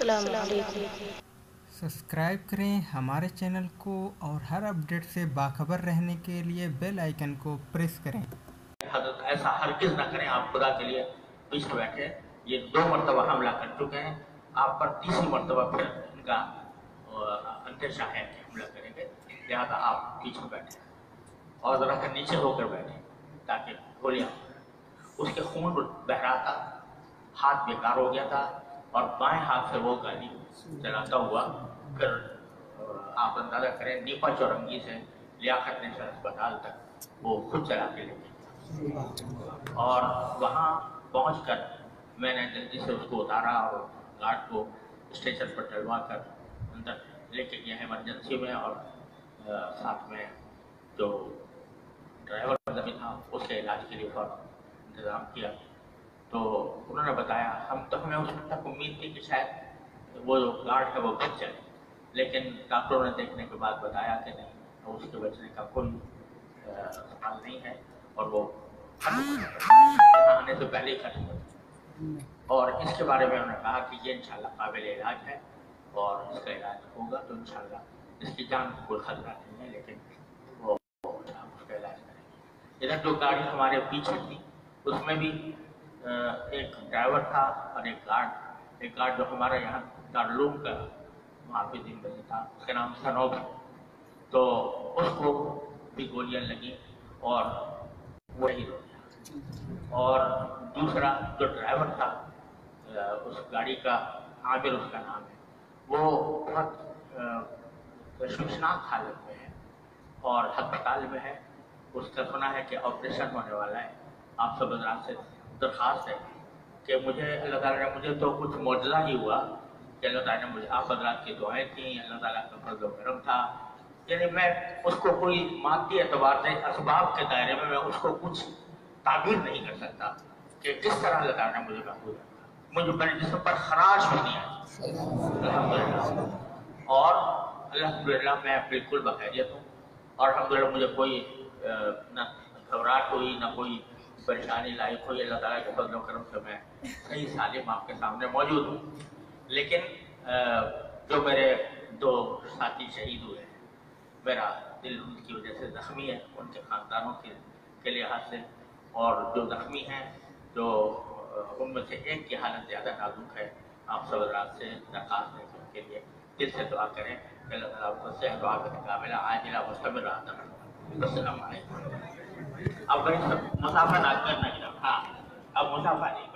السلام علیکم۔ سبسکرائب کریں ہمارے چینل کو اور ہر اپڈیٹ سے باخبر رہنے کے لیے بیل آئیکن کو پریس کریں۔ حضرت ایسا ہرگز نہ کریں، آپ خدا کے لیے پیچھے بیٹھے۔ یہ 2 مرتبہ حملہ کر چکے ہیں آپ پر، تیسری مرتبہ پھر ان کا اندیشہ ہے کہ حملہ کریں گے، لہٰذا آپ پیچھے بیٹھے اور ذرا کر نیچے ہو کر بیٹھے تاکہ گولیاں، اس کے خون بہ رہا تھا، ہاتھ بیکار ہو گیا تھا اور بائیں ہاتھ سے وہ گاڑی چلاتا ہوا پھر آپ اندازہ کریں نیپا چورنگی سے لیاقت نیشنل اسپتال تک وہ خود چلا کے لے گئے اور وہاں پہنچ کر میں نے جلدی سے اس کو اتارا اور گارڈ کو اسٹیشن پر ڈلوا کر اندر لے کے گیا ایمرجنسی میں، اور ساتھ میں جو ڈرائیور زمین تھا اس کے علاج کے لیے فوراً انتظام کیا۔ تو انہوں نے بتایا، ہمیں اس وقت تک امید تھی کہ شاید وہ جو گارڈ ہے وہ بچ جائے، لیکن ڈاکٹروں نے دیکھنے کے بعد بتایا کہ نہیں، اس کے بچنے کا کوئی سوال نہیں ہے اور وہ آنے سے پہلے ہی ختم ہو جائے۔ اور اس کے بارے میں انہوں نے کہا کہ یہ انشاءاللہ قابل علاج ہے اور اس کا علاج ہوگا تو انشاءاللہ اس کی جان کو کوئی خطرہ نہیں ہے، لیکن وہ اس کا علاج کریں گے۔ ادھر جو گاڑی ہمارے پیچھے تھی اس میں بھی ایک ڈرائیور تھا اور ایک گارڈ جو ہمارا یہاں دارالعلوم کا وہاں پہ دن بجے تھا، اس کا نام سنوب ہے، تو اس کو بھی گولیاں لگی اور وہی ہو گیا۔ اور دوسرا جو ڈرائیور تھا اس گاڑی کا، عامر اس کا نام ہے، وہ بہت تشویشناک حالت میں ہے اور ہسپتال میں ہے۔ اس کا سنا ہے کہ آپریشن ہونے والا ہے۔ آپ سب حضرات سے درخواست ہے کہ مجھے اللہ تعالیٰ نے، مجھے تو کچھ معجزہ ہی ہوا کہ اللہ تعالیٰ نے مجھے، آپ حضرات کی دعائیں تھیں، اللہ تعالیٰ کا فضل و کرم تھا، یعنی میں اس کو کوئی مادی اعتبار سے اسباب کے دائرے میں اس کو کچھ تعبیر نہیں کر سکتا کہ کس طرح اللہ تعالیٰ نے مجھے محفوظ رکھا۔ مجھے میرے جسم پر خراش بھی نہیں آئی الحمدللہ، اور الحمدللہ میں بالکل بخیریت ہوں، اور الحمدللہ مجھے کوئی نہ گھبراہٹ ہوئی نہ کوئی پریشانی لاحق ہوئی۔ اللہ تعالیٰ کے فضل و کرم سے میں صحیح سالم آپ کے سامنے موجود ہوں۔ لیکن جو میرے 2 ساتھی شہید ہوئے ہیں، میرا دل ان کی وجہ سے زخمی ہے، ان کے خاندانوں کے لحاظ سے، اور جو زخمی ہیں جو ان میں سے ایک کی حالت زیادہ نازک ہے، آپ سب حضرات سے درخواست ہے کہ ان کے لیے دل سے دعا کریں کہ اللہ تعالیٰ آپ کو صحت و عافیت کاملہ عاجلہ مستمر عطا فرمائے۔ السلام علیکم۔ اب مسافہ نہ کرنا، ہاں اب مسافہ نہیں۔